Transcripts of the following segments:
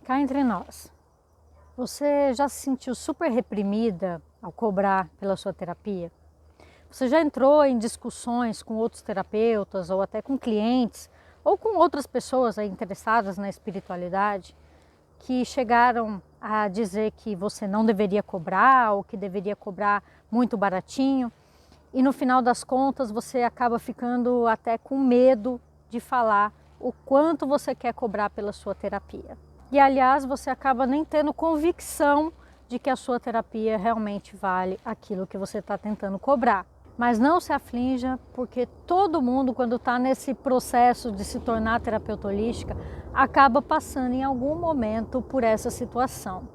Cá entre nós, você já se sentiu super reprimida ao cobrar pela sua terapia? Você já entrou em discussões com outros terapeutas ou até com clientes ou com outras pessoas interessadas na espiritualidade que chegaram a dizer que você não deveria cobrar ou que deveria cobrar muito baratinho e no final das contas você acaba ficando até com medo de falar o quanto você quer cobrar pela sua terapia? E aliás, você acaba nem tendo convicção de que a sua terapia realmente vale aquilo que você está tentando cobrar. Mas não se aflinja, porque todo mundo, quando está nesse processo de se tornar terapeuta holística, acaba passando em algum momento por essa situação.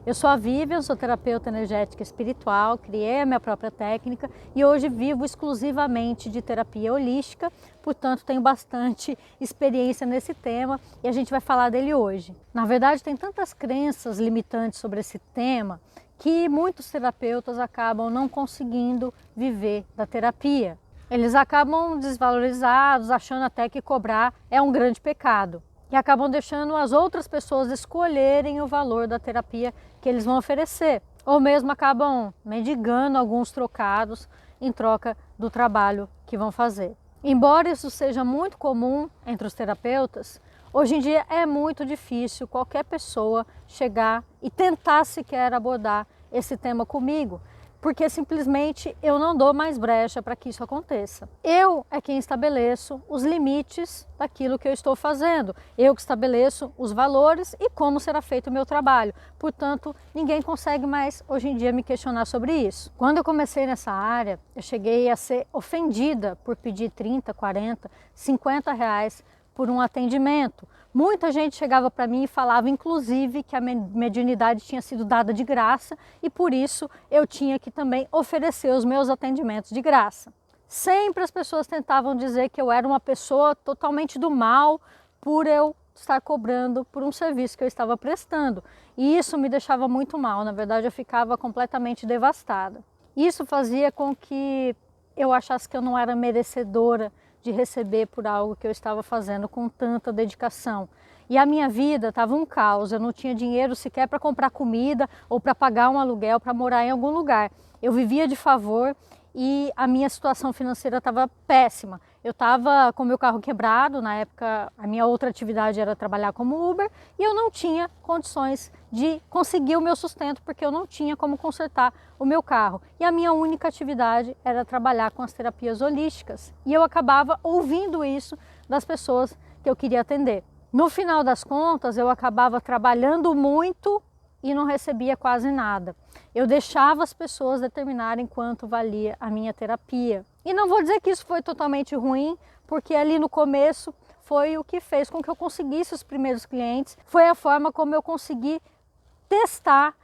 Eu sou a Vivian, sou terapeuta energética espiritual, criei a minha própria técnica e hoje vivo exclusivamente de terapia holística, portanto tenho bastante experiência nesse tema e a gente vai falar dele hoje. Na verdade, tem tantas crenças limitantes sobre esse tema que muitos terapeutas acabam não conseguindo viver da terapia. Eles acabam desvalorizados, achando até que cobrar é um grande pecado. E acabam deixando as outras pessoas escolherem o valor da terapia que eles vão oferecer. Ou mesmo acabam mendigando alguns trocados em troca do trabalho que vão fazer. Embora isso seja muito comum entre os terapeutas, hoje em dia é muito difícil qualquer pessoa chegar e tentar sequer abordar esse tema comigo, porque simplesmente eu não dou mais brecha para que isso aconteça. Eu é quem estabeleço os limites daquilo que eu estou fazendo, eu que estabeleço os valores e como será feito o meu trabalho. Portanto, ninguém consegue mais hoje em dia me questionar sobre isso. Quando eu comecei nessa área, eu cheguei a ser ofendida por pedir 30, 40, 50 reais por um atendimento. Muita gente chegava para mim e falava, inclusive, que a mediunidade tinha sido dada de graça e por isso eu tinha que também oferecer os meus atendimentos de graça. Sempre as pessoas tentavam dizer que eu era uma pessoa totalmente do mal por eu estar cobrando por um serviço que eu estava prestando. E isso me deixava muito mal, na verdade eu ficava completamente devastada. Isso fazia com que eu achasse que eu não era merecedora de receber por algo que eu estava fazendo com tanta dedicação. E a minha vida estava um caos, eu não tinha dinheiro sequer para comprar comida ou para pagar um aluguel, para morar em algum lugar. Eu vivia de favor e a minha situação financeira estava péssima. Eu estava com meu carro quebrado, na época a minha outra atividade era trabalhar como Uber e eu não tinha condições de conseguir o meu sustento porque eu não tinha como consertar o meu carro. E a minha única atividade era trabalhar com as terapias holísticas. E eu acabava ouvindo isso das pessoas que eu queria atender. No final das contas, eu acabava trabalhando muito e não recebia quase nada. Eu deixava as pessoas determinarem quanto valia a minha terapia. E não vou dizer que isso foi totalmente ruim, porque ali no começo foi o que fez com que eu conseguisse os primeiros clientes, foi a forma como eu consegui testar,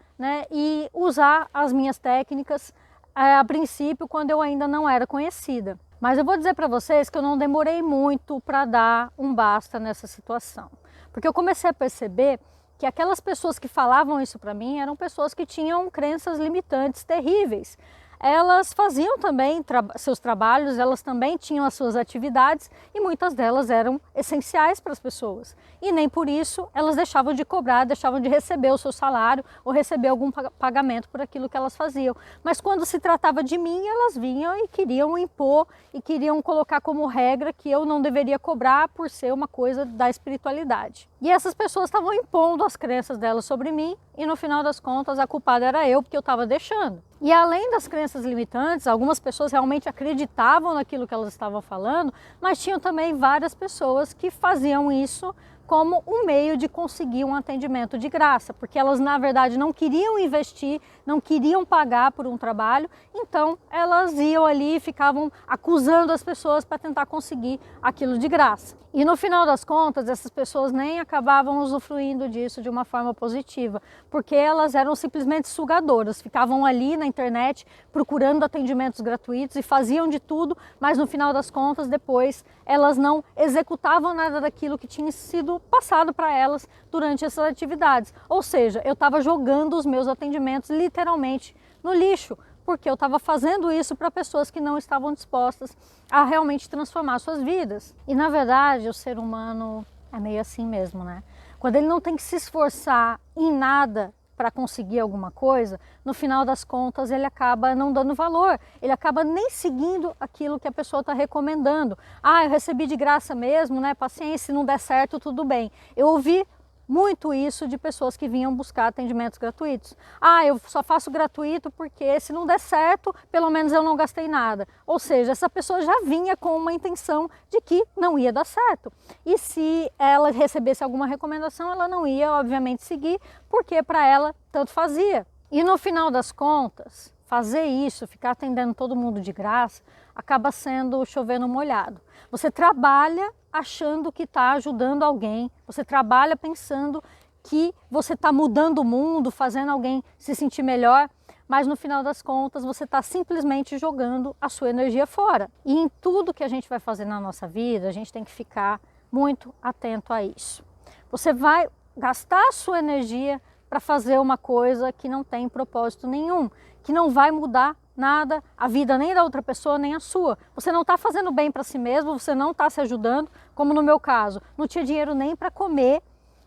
e usar as minhas técnicas a princípio quando eu ainda não era conhecida. Mas eu vou dizer para vocês que eu não demorei muito para dar um basta nessa situação, porque eu comecei a perceber que aquelas pessoas que falavam isso para mim eram pessoas que tinham crenças limitantes terríveis. Elas faziam também seus trabalhos, elas também tinham as suas atividades e muitas delas eram essenciais para as pessoas. E nem por isso elas deixavam de cobrar, deixavam de receber o seu salário ou receber algum pagamento por aquilo que elas faziam. Mas quando se tratava de mim, elas vinham e queriam impor e queriam colocar como regra que eu não deveria cobrar por ser uma coisa da espiritualidade. E essas pessoas estavam impondo as crenças delas sobre mim e no final das contas a culpada era eu, porque eu estava deixando. E além das crenças limitantes, algumas pessoas realmente acreditavam naquilo que elas estavam falando, mas tinham também várias pessoas que faziam isso como um meio de conseguir um atendimento de graça, porque elas na verdade não queriam investir, não queriam pagar por um trabalho, então elas iam ali e ficavam acusando as pessoas para tentar conseguir aquilo de graça. E no final das contas, essas pessoas nem acabavam usufruindo disso de uma forma positiva, porque elas eram simplesmente sugadoras, ficavam ali na internet procurando atendimentos gratuitos e faziam de tudo, mas no final das contas, depois, elas não executavam nada daquilo que tinha sido passado para elas durante essas atividades. Ou seja, eu estava jogando os meus atendimentos literalmente no lixo, porque eu estava fazendo isso para pessoas que não estavam dispostas a realmente transformar suas vidas. E na verdade o ser humano é meio assim mesmo, né? quando ele não tem que se esforçar em nada para conseguir alguma coisa, no final das contas ele acaba não dando valor, ele acaba nem seguindo aquilo que a pessoa está recomendando. Ah, eu recebi de graça mesmo, né? Paciência, se não der certo, tudo bem. Eu ouvi muito isso de pessoas que vinham buscar atendimentos gratuitos. Ah, eu só faço gratuito porque se não der certo, pelo menos eu não gastei nada. Ou seja, essa pessoa já vinha com uma intenção de que não ia dar certo. E se ela recebesse alguma recomendação, ela não ia, obviamente, seguir, porque para ela tanto fazia. E no final das contas, fazer isso, ficar atendendo todo mundo de graça, acaba sendo chover no molhado. Você trabalha achando que está ajudando alguém, você trabalha pensando que você está mudando o mundo, fazendo alguém se sentir melhor, mas no final das contas você está simplesmente jogando a sua energia fora. E em tudo que a gente vai fazer na nossa vida, a gente tem que ficar muito atento a isso. Você vai gastar a sua energia para fazer uma coisa que não tem propósito nenhum, que não vai mudar nada, a vida nem da outra pessoa, nem a sua. Você não está fazendo bem para si mesmo, você não está se ajudando, como no meu caso, não tinha dinheiro nem para comer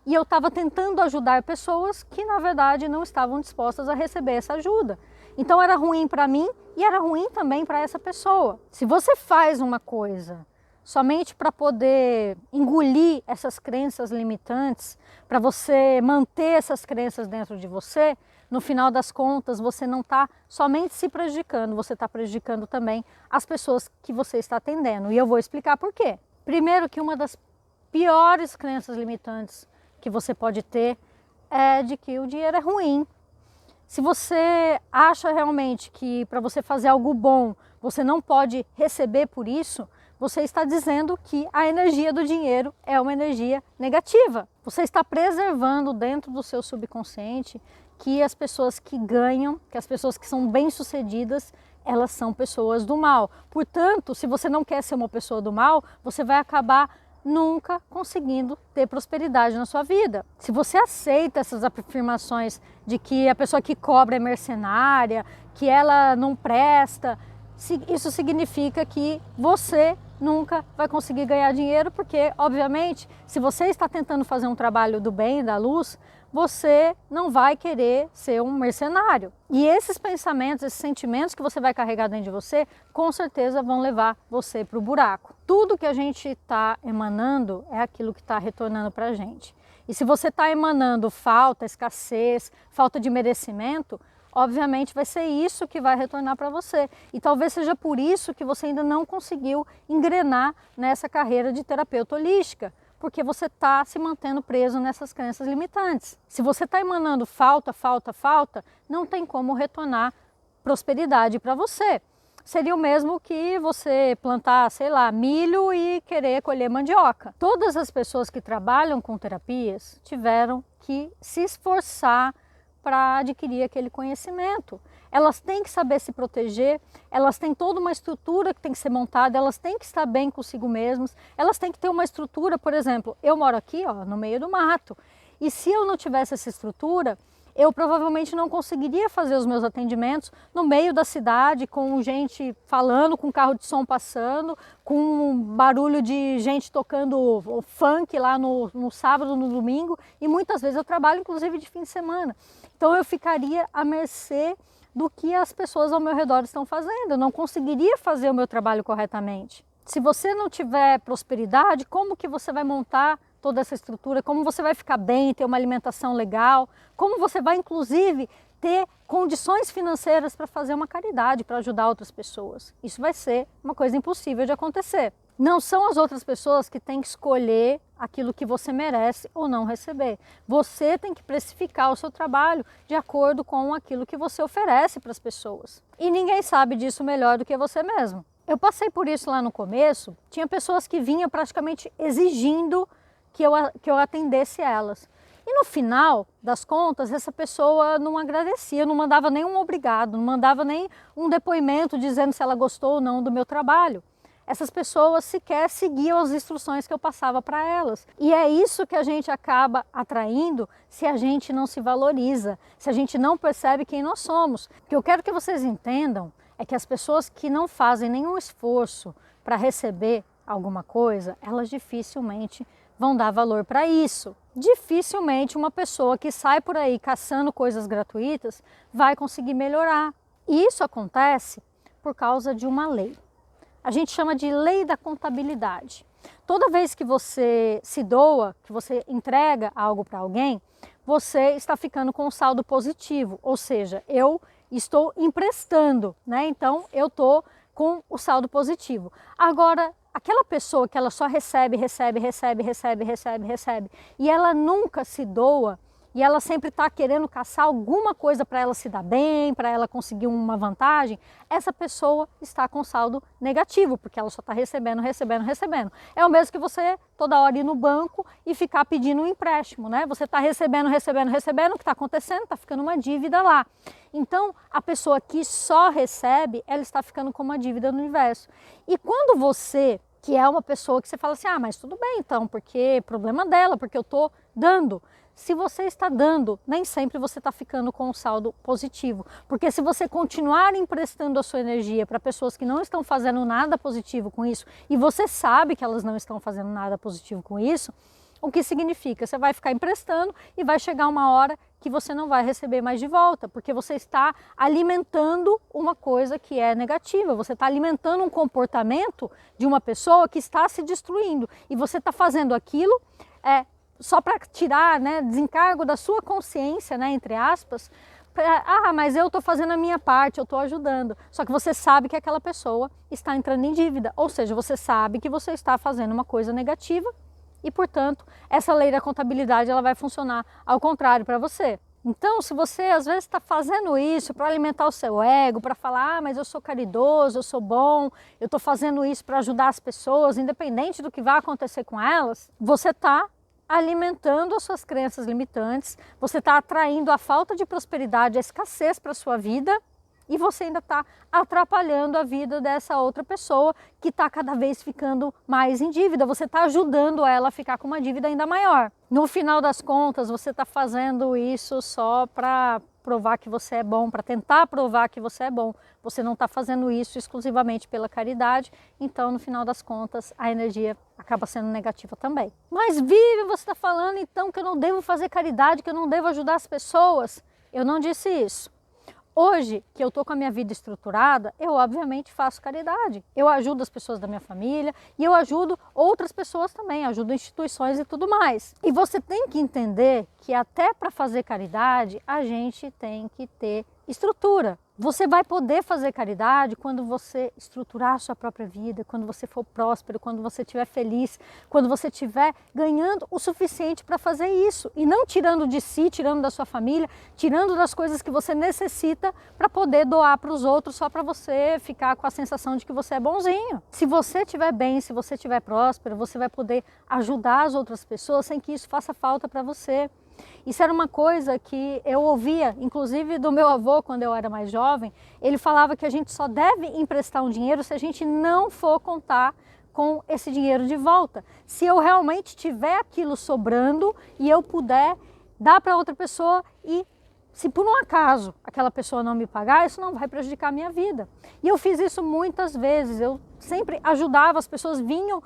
e eu estava tentando ajudar pessoas que na verdade não estavam dispostas a receber essa ajuda. Então era ruim para mim e era ruim também para essa pessoa. Se você faz uma coisa somente para poder engolir essas crenças limitantes, para você manter essas crenças dentro de você, no final das contas você não está somente se prejudicando, você está prejudicando também as pessoas que você está atendendo. E eu vou explicar por quê. Primeiro que uma das piores crenças limitantes que você pode ter é de que o dinheiro é ruim. Se você acha realmente que para você fazer algo bom, você não pode receber por isso, você está dizendo que a energia do dinheiro é uma energia negativa. Você está preservando dentro do seu subconsciente que as pessoas que ganham, que as pessoas que são bem-sucedidas, elas são pessoas do mal. Portanto, se você não quer ser uma pessoa do mal, você vai acabar nunca conseguindo ter prosperidade na sua vida. Se você aceita essas afirmações de que a pessoa que cobra é mercenária, que ela não presta, isso significa que você nunca vai conseguir ganhar dinheiro, porque, obviamente, se você está tentando fazer um trabalho do bem, da luz, você não vai querer ser um mercenário. E esses pensamentos, esses sentimentos que você vai carregar dentro de você, com certeza vão levar você para o buraco. Tudo que a gente está emanando é aquilo que está retornando para a gente. E se você está emanando falta, escassez, falta de merecimento, obviamente vai ser isso que vai retornar para você. E talvez seja por isso que você ainda não conseguiu engrenar nessa carreira de terapeuta holística, porque você está se mantendo preso nessas crenças limitantes. Se você está emanando falta, falta, falta, não tem como retornar prosperidade para você. Seria o mesmo que você plantar, sei lá, milho e querer colher mandioca. Todas as pessoas que trabalham com terapias tiveram que se esforçar para adquirir aquele conhecimento. Elas têm que saber se proteger, elas têm toda uma estrutura que tem que ser montada, elas têm que estar bem consigo mesmas, elas têm que ter uma estrutura, por exemplo, eu moro aqui no meio do mato, e se eu não tivesse essa estrutura, eu provavelmente não conseguiria fazer os meus atendimentos no meio da cidade, com gente falando, com carro de som passando, com barulho de gente tocando o funk lá no sábado, no domingo, e muitas vezes eu trabalho inclusive de fim de semana. Então eu ficaria à mercê do que as pessoas ao meu redor estão fazendo, eu não conseguiria fazer o meu trabalho corretamente. Se você não tiver prosperidade, como que você vai montar toda essa estrutura, como você vai ficar bem, ter uma alimentação legal, como você vai inclusive ter condições financeiras para fazer uma caridade, para ajudar outras pessoas. Isso vai ser uma coisa impossível de acontecer. Não são as outras pessoas que têm que escolher aquilo que você merece ou não receber. Você tem que precificar o seu trabalho de acordo com aquilo que você oferece para as pessoas. E ninguém sabe disso melhor do que você mesmo. Eu passei por isso lá no começo, tinha pessoas que vinham praticamente exigindo que eu atendesse elas. E no final das contas, essa pessoa não agradecia, não mandava nem um obrigado, não mandava nem um depoimento dizendo se ela gostou ou não do meu trabalho. Essas pessoas sequer seguiam as instruções que eu passava para elas. E é isso que a gente acaba atraindo se a gente não se valoriza, se a gente não percebe quem nós somos. O que eu quero que vocês entendam é que as pessoas que não fazem nenhum esforço para receber alguma coisa, elas dificilmente vão dar valor para isso. dificilmente uma pessoa que sai por aí caçando coisas gratuitas vai conseguir melhorar. E isso acontece por causa de uma lei. A gente chama de lei da contabilidade. Toda vez que você se doa, que você entrega algo para alguém, você está ficando com um saldo positivo, ou seja, eu estou emprestando, né? Então eu estou com o saldo positivo. Agora, aquela pessoa que ela só recebe, e ela nunca se doa, e ela sempre está querendo caçar alguma coisa para ela se dar bem, para ela conseguir uma vantagem, essa pessoa está com saldo negativo, porque ela só está recebendo. É o mesmo que você toda hora ir no banco e ficar pedindo um empréstimo, né? Você está recebendo, o que está acontecendo? Está ficando uma dívida lá. Então, a pessoa que só recebe, ela está ficando com uma dívida no universo. E quando você, que é uma pessoa que você fala assim, ah, mas tudo bem então, porque problema dela, porque eu estou dando. Se você está dando, nem sempre você está ficando com um saldo positivo. Porque se você continuar emprestando a sua energia para pessoas que não estão fazendo nada positivo com isso, e você sabe que elas não estão fazendo nada positivo com isso, o que significa? Você vai ficar emprestando e vai chegar uma hora que você não vai receber mais de volta, porque você está alimentando uma coisa que é negativa, você está alimentando um comportamento de uma pessoa que está se destruindo, e você está fazendo aquilo só para tirar, né, desencargo da sua consciência, né, entre aspas, mas eu estou fazendo a minha parte, eu estou ajudando. Só que você sabe que aquela pessoa está entrando em dívida, ou seja, você sabe que você está fazendo uma coisa negativa e, portanto, essa lei da contabilidade ela vai funcionar ao contrário para você. Então, se você às vezes está fazendo isso para alimentar o seu ego, para falar, ah, mas eu sou caridoso, eu sou bom, eu estou fazendo isso para ajudar as pessoas, independente do que vai acontecer com elas, você está alimentando as suas crenças limitantes, você está atraindo a falta de prosperidade, a escassez para a sua vida, e você ainda está atrapalhando a vida dessa outra pessoa que está cada vez ficando mais em dívida. Você está ajudando ela a ficar com uma dívida ainda maior. No final das contas, você está fazendo isso só para provar que você é bom, para tentar provar que você é bom. Você não está fazendo isso exclusivamente pela caridade, então no final das contas a energia acaba sendo negativa também. Mas Vivi, você está falando então que eu não devo fazer caridade, que eu não devo ajudar as pessoas? Eu não disse isso. Hoje, que eu estou com a minha vida estruturada, eu obviamente faço caridade. Eu ajudo as pessoas da minha família e eu ajudo outras pessoas também, ajudo instituições e tudo mais. E você tem que entender que até para fazer caridade, a gente tem que ter estrutura. Você vai poder fazer caridade quando você estruturar a sua própria vida, quando você for próspero, quando você estiver feliz, quando você estiver ganhando o suficiente para fazer isso. E não tirando de si, tirando da sua família, tirando das coisas que você necessita para poder doar para os outros só para você ficar com a sensação de que você é bonzinho. Se você estiver bem, se você estiver próspero, você vai poder ajudar as outras pessoas sem que isso faça falta para você. Isso era uma coisa que eu ouvia, inclusive do meu avô quando eu era mais jovem. Ele falava que a gente só deve emprestar um dinheiro se a gente não for contar com esse dinheiro de volta. Se eu realmente tiver aquilo sobrando e eu puder dar para outra pessoa e se por um acaso aquela pessoa não me pagar, isso não vai prejudicar a minha vida. E eu fiz isso muitas vezes, eu sempre ajudava, as pessoas vinham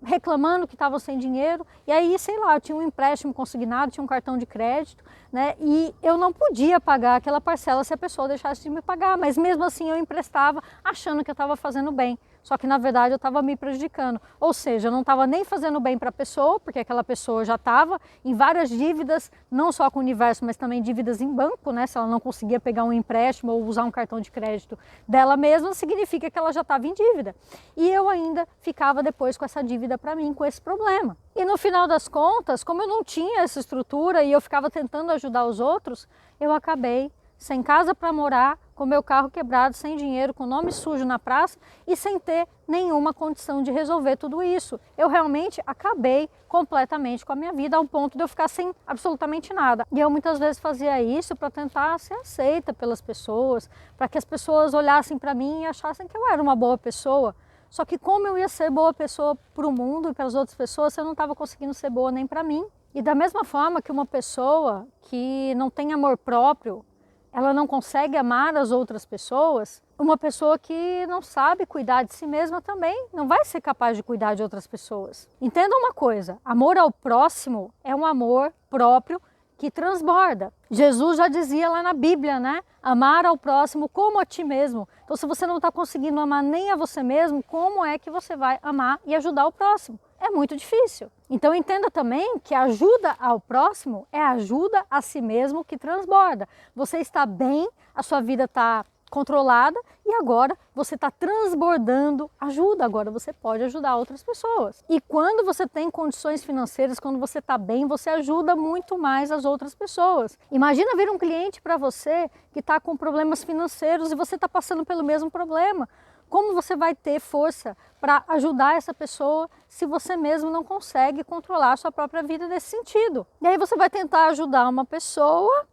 reclamando que estavam sem dinheiro, e aí, sei lá, eu tinha um empréstimo consignado, tinha um cartão de crédito, né, e eu não podia pagar aquela parcela se a pessoa deixasse de me pagar, mas mesmo assim eu emprestava achando que eu estava fazendo bem. Só que na verdade eu estava me prejudicando, ou seja, eu não estava nem fazendo bem para a pessoa, porque aquela pessoa já estava em várias dívidas, não só com o universo, mas também dívidas em banco, né? Se ela não conseguia pegar um empréstimo ou usar um cartão de crédito dela mesma, significa que ela já estava em dívida. E eu ainda ficava depois com essa dívida para mim, com esse problema. E no final das contas, como eu não tinha essa estrutura e eu ficava tentando ajudar os outros, eu acabei sem casa para morar, com meu carro quebrado, sem dinheiro, com nome sujo na praça e sem ter nenhuma condição de resolver tudo isso. Eu realmente acabei completamente com a minha vida, ao ponto de eu ficar sem absolutamente nada. E eu muitas vezes fazia isso para tentar ser aceita pelas pessoas, para que as pessoas olhassem para mim e achassem que eu era uma boa pessoa. Só que como eu ia ser boa pessoa para o mundo e para as outras pessoas, eu não estava conseguindo ser boa nem para mim. E da mesma forma que uma pessoa que não tem amor próprio, ela não consegue amar as outras pessoas, Uma pessoa que não sabe cuidar de si mesma também não vai ser capaz de cuidar de outras pessoas. Entenda uma coisa, amor ao próximo é um amor próprio que transborda. Jesus já dizia lá na Bíblia, né? Amar ao próximo como a ti mesmo. Então, se você não está conseguindo amar nem a você mesmo, como é que você vai amar e ajudar o próximo? É muito difícil. Então, entenda também que a ajuda ao próximo é a ajuda a si mesmo que transborda. Você está bem, a sua vida está controlada e agora você está transbordando ajuda, agora você pode ajudar outras pessoas. E quando você tem condições financeiras, quando você está bem, você ajuda muito mais as outras pessoas. Imagina vir um cliente para você que está com problemas financeiros e você está passando pelo mesmo problema. Como você vai ter força para ajudar essa pessoa se você mesmo não consegue controlar a sua própria vida nesse sentido? E aí você vai tentar ajudar uma pessoa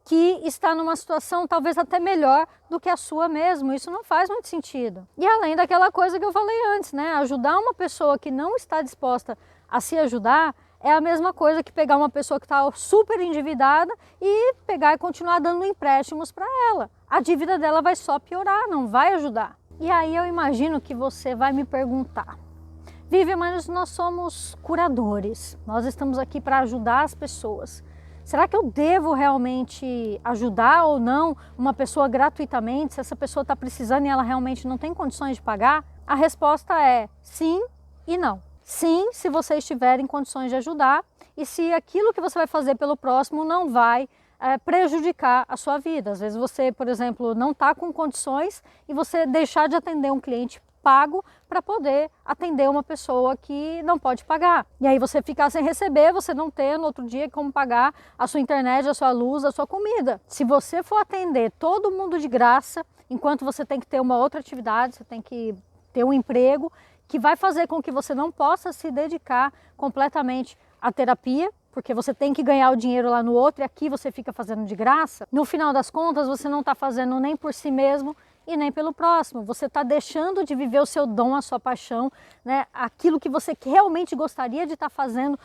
que está numa situação talvez até melhor do que a sua mesmo. Isso não faz muito sentido. E além daquela coisa que eu falei antes, né? Ajudar uma pessoa que não está disposta a se ajudar é a mesma coisa que pegar uma pessoa que está super endividada e pegar e continuar dando empréstimos para ela. A dívida dela vai só piorar, não vai ajudar. E aí eu imagino que você vai me perguntar: Vivian, mas nós somos curadores, nós estamos aqui para ajudar as pessoas. Será que eu devo realmente ajudar ou não uma pessoa gratuitamente, se essa pessoa está precisando e ela realmente não tem condições de pagar? A resposta é sim e não. Sim, se você estiver em condições de ajudar e se aquilo que você vai fazer pelo próximo não vai prejudicar a sua vida. Às vezes você, por exemplo, não está com condições e você deixar de atender um cliente pago para poder atender uma pessoa que não pode pagar. E aí você ficar sem receber, você não ter no outro dia como pagar a sua internet, a sua luz, a sua comida. Se você for atender todo mundo de graça, enquanto você tem que ter uma outra atividade, você tem que ter um emprego que vai fazer com que você não possa se dedicar completamente à terapia, porque você tem que ganhar o dinheiro lá no outro e aqui você fica fazendo de graça. No final das contas, você não está fazendo nem por si mesmo e nem pelo próximo. Você está deixando de viver o seu dom, a sua paixão, né? Aquilo que você realmente gostaria de estar fazendo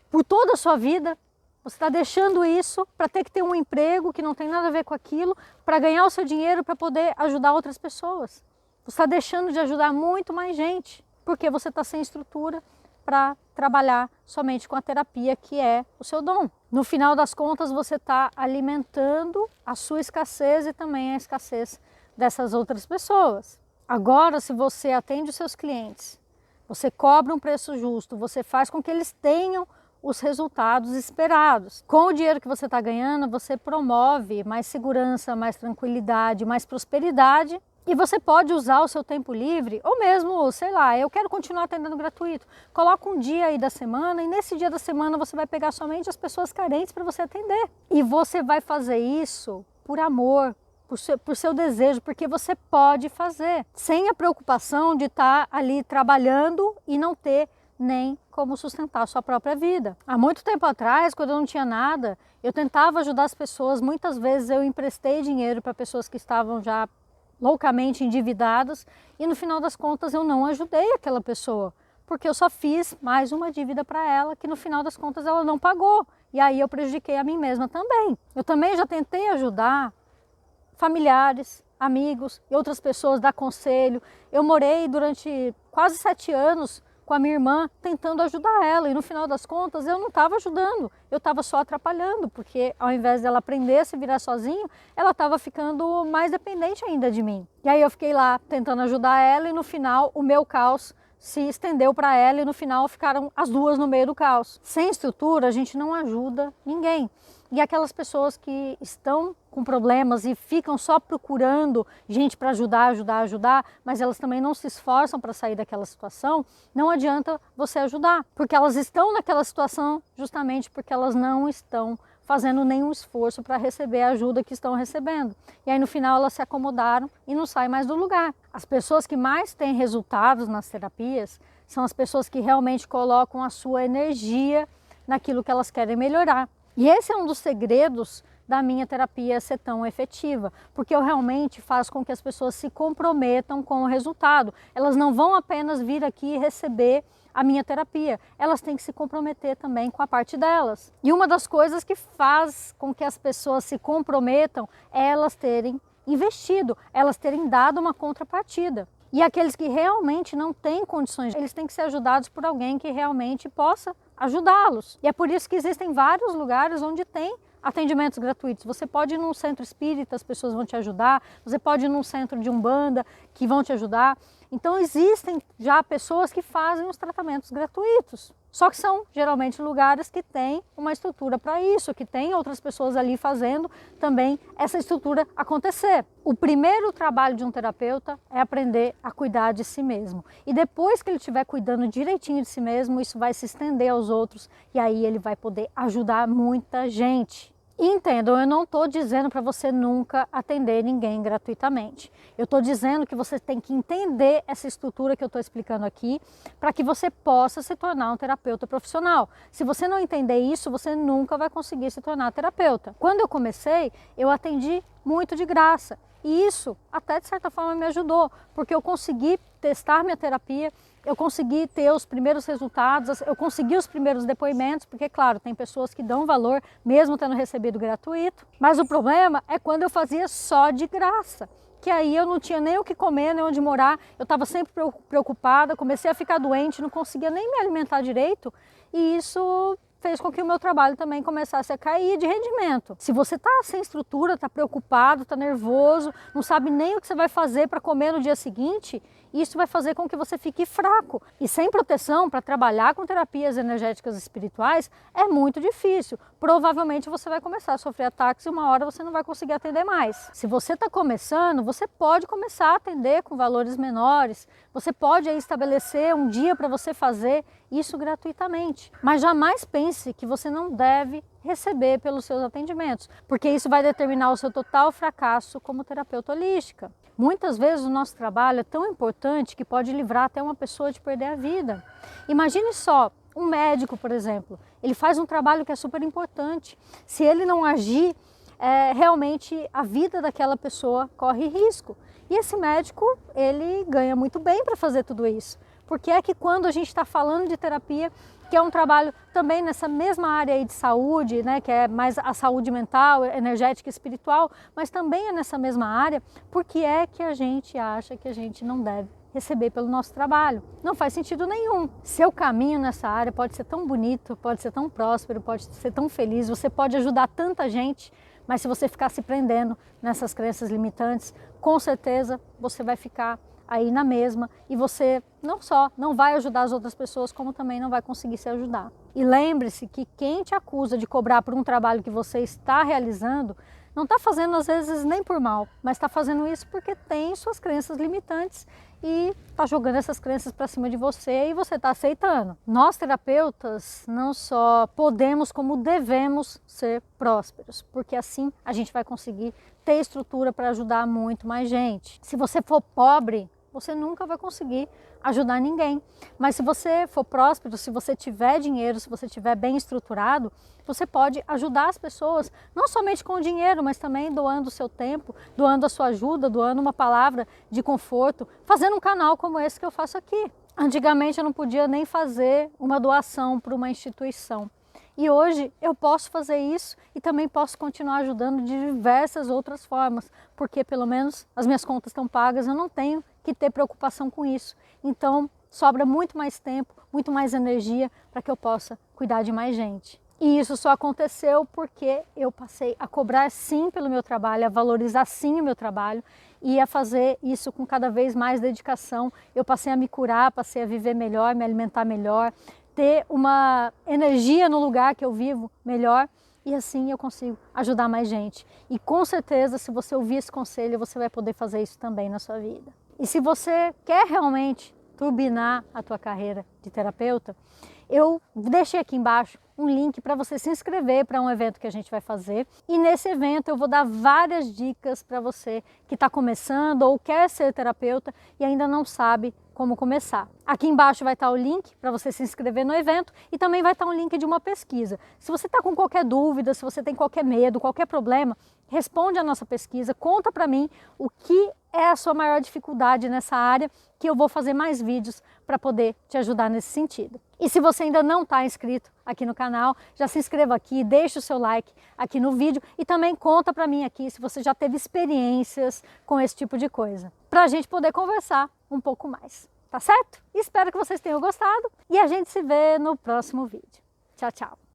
por toda a sua vida. Você está deixando isso para ter que ter um emprego que não tem nada a ver com aquilo, para ganhar o seu dinheiro, para poder ajudar outras pessoas. Você está deixando de ajudar muito mais gente, porque você está sem estrutura para trabalhar somente com a terapia, que é o seu dom. No final das contas, você está alimentando a sua escassez e também a escassez dessas outras pessoas. Agora, se você atende os seus clientes, você cobra um preço justo, você faz com que eles tenham os resultados esperados. Com o dinheiro que você está ganhando, você promove mais segurança, mais tranquilidade, mais prosperidade. E você pode usar o seu tempo livre, ou mesmo, sei lá, eu quero continuar atendendo gratuito. Coloca um dia aí da semana e nesse dia da semana você vai pegar somente as pessoas carentes para você atender. E você vai fazer isso por amor, por seu desejo, porque você pode fazer, sem a preocupação de estar ali trabalhando e não ter nem como sustentar a sua própria vida. Há muito tempo atrás, quando eu não tinha nada, eu tentava ajudar as pessoas. Muitas vezes eu emprestei dinheiro para pessoas que estavam já loucamente endividadas e no final das contas eu não ajudei aquela pessoa, porque eu só fiz mais uma dívida para ela que no final das contas ela não pagou e aí eu prejudiquei a mim mesma também. Eu também já tentei ajudar familiares, amigos e outras pessoas, dar conselho. Eu morei durante quase 7 anos com a minha irmã tentando ajudar ela e no final das contas eu não estava ajudando, eu estava só atrapalhando, porque ao invés dela aprender a se virar sozinha, ela estava ficando mais dependente ainda de mim. E aí eu fiquei lá tentando ajudar ela e no final o meu caos se estendeu para ela e no final ficaram as duas no meio do caos. Sem estrutura a gente não ajuda ninguém. E aquelas pessoas que estão com problemas e ficam só procurando gente para ajudar, mas elas também não se esforçam para sair daquela situação, não adianta você ajudar, porque elas estão naquela situação justamente porque elas não estão fazendo nenhum esforço para receber a ajuda que estão recebendo. E aí no final elas se acomodaram e não saem mais do lugar. As pessoas que mais têm resultados nas terapias são as pessoas que realmente colocam a sua energia naquilo que elas querem melhorar. E esse é um dos segredos da minha terapia ser tão efetiva, porque eu realmente faço com que as pessoas se comprometam com o resultado. Elas não vão apenas vir aqui e receber a minha terapia, elas têm que se comprometer também com a parte delas. E uma das coisas que faz com que as pessoas se comprometam é elas terem investido, elas terem dado uma contrapartida. E aqueles que realmente não têm condições, eles têm que ser ajudados por alguém que realmente possa ajudá-los. E é por isso que existem vários lugares onde tem atendimentos gratuitos. Você pode ir num centro espírita, as pessoas vão te ajudar. Você pode ir num centro de umbanda, que vão te ajudar. Então existem já pessoas que fazem os tratamentos gratuitos. Só que são geralmente lugares que têm uma estrutura para isso, que tem outras pessoas ali fazendo também essa estrutura acontecer. O primeiro trabalho de um terapeuta é aprender a cuidar de si mesmo. E depois que ele estiver cuidando direitinho de si mesmo, isso vai se estender aos outros e aí ele vai poder ajudar muita gente. E entendam, eu não estou dizendo para você nunca atender ninguém gratuitamente. Eu estou dizendo que você tem que entender essa estrutura que eu estou explicando aqui para que você possa se tornar um terapeuta profissional. Se você não entender isso, você nunca vai conseguir se tornar terapeuta. Quando eu comecei, eu atendi muito de graça. E isso até de certa forma me ajudou, porque eu consegui testar minha terapia, eu consegui ter os primeiros resultados, eu consegui os primeiros depoimentos, porque claro, tem pessoas que dão valor mesmo tendo recebido gratuito, mas o problema é quando eu fazia só de graça, que aí eu não tinha nem o que comer, nem onde morar, eu estava sempre preocupada, comecei a ficar doente, não conseguia nem me alimentar direito, e isso fez com que o meu trabalho também começasse a cair de rendimento. Se você está sem estrutura, está preocupado, está nervoso, não sabe nem o que você vai fazer para comer no dia seguinte, isso vai fazer com que você fique fraco. E sem proteção para trabalhar com terapias energéticas espirituais é muito difícil. Provavelmente você vai começar a sofrer ataques e uma hora você não vai conseguir atender mais. Se você está começando, você pode começar a atender com valores menores. Você pode aí estabelecer um dia para você fazer isso gratuitamente. Mas jamais pense que você não deve receber pelos seus atendimentos, porque isso vai determinar o seu total fracasso como terapeuta holística. Muitas vezes o nosso trabalho é tão importante que pode livrar até uma pessoa de perder a vida. Imagine só, um médico, por exemplo, ele faz um trabalho que é super importante. Se ele não agir, realmente a vida daquela pessoa corre risco. E esse médico, ele ganha muito bem para fazer tudo isso. Porque é que quando a gente está falando de terapia, que é um trabalho também nessa mesma área aí de saúde, né, que é mais a saúde mental, energética e espiritual, mas também é nessa mesma área, porque é que a gente acha que a gente não deve receber pelo nosso trabalho? Não faz sentido nenhum. Seu caminho nessa área pode ser tão bonito, pode ser tão próspero, pode ser tão feliz, você pode ajudar tanta gente, mas se você ficar se prendendo nessas crenças limitantes, com certeza você vai ficar aí na mesma e você não só não vai ajudar as outras pessoas, como também não vai conseguir se ajudar. E lembre-se que quem te acusa de cobrar por um trabalho que você está realizando, não está fazendo às vezes nem por mal, mas está fazendo isso porque tem suas crenças limitantes e está jogando essas crenças para cima de você e você está aceitando. Nós terapeutas não só podemos como devemos ser prósperos, porque assim a gente vai conseguir ter estrutura para ajudar muito mais gente. Se você for pobre, você nunca vai conseguir ajudar ninguém. Mas se você for próspero, se você tiver dinheiro, se você tiver bem estruturado, você pode ajudar as pessoas, não somente com o dinheiro, mas também doando o seu tempo, doando a sua ajuda, doando uma palavra de conforto, fazendo um canal como esse que eu faço aqui. Antigamente eu não podia nem fazer uma doação para uma instituição. E hoje eu posso fazer isso e também posso continuar ajudando de diversas outras formas, porque pelo menos as minhas contas estão pagas, eu não tenho que ter preocupação com isso. Então sobra muito mais tempo, muito mais energia para que eu possa cuidar de mais gente. E isso só aconteceu porque eu passei a cobrar sim pelo meu trabalho, a valorizar sim o meu trabalho e a fazer isso com cada vez mais dedicação. Eu passei a me curar, passei a viver melhor, me alimentar melhor, ter uma energia no lugar que eu vivo melhor e assim eu consigo ajudar mais gente. E com certeza, se você ouvir esse conselho, você vai poder fazer isso também na sua vida. E se você quer realmente turbinar a tua carreira de terapeuta, eu deixei aqui embaixo um link para você se inscrever para um evento que a gente vai fazer. E nesse evento eu vou dar várias dicas para você que está começando ou quer ser terapeuta e ainda não sabe como começar. Aqui embaixo vai estar o link para você se inscrever no evento e também vai estar um link de uma pesquisa. Se você está com qualquer dúvida, se você tem qualquer medo, qualquer problema, responde a nossa pesquisa, conta para mim o que é a sua maior dificuldade nessa área, que eu vou fazer mais vídeos para poder te ajudar nesse sentido. E se você ainda não está inscrito aqui no canal, já se inscreva aqui, deixa o seu like aqui no vídeo e também conta para mim aqui se você já teve experiências com esse tipo de coisa, para a gente poder conversar um pouco mais, tá certo? Espero que vocês tenham gostado e a gente se vê no próximo vídeo. Tchau, tchau!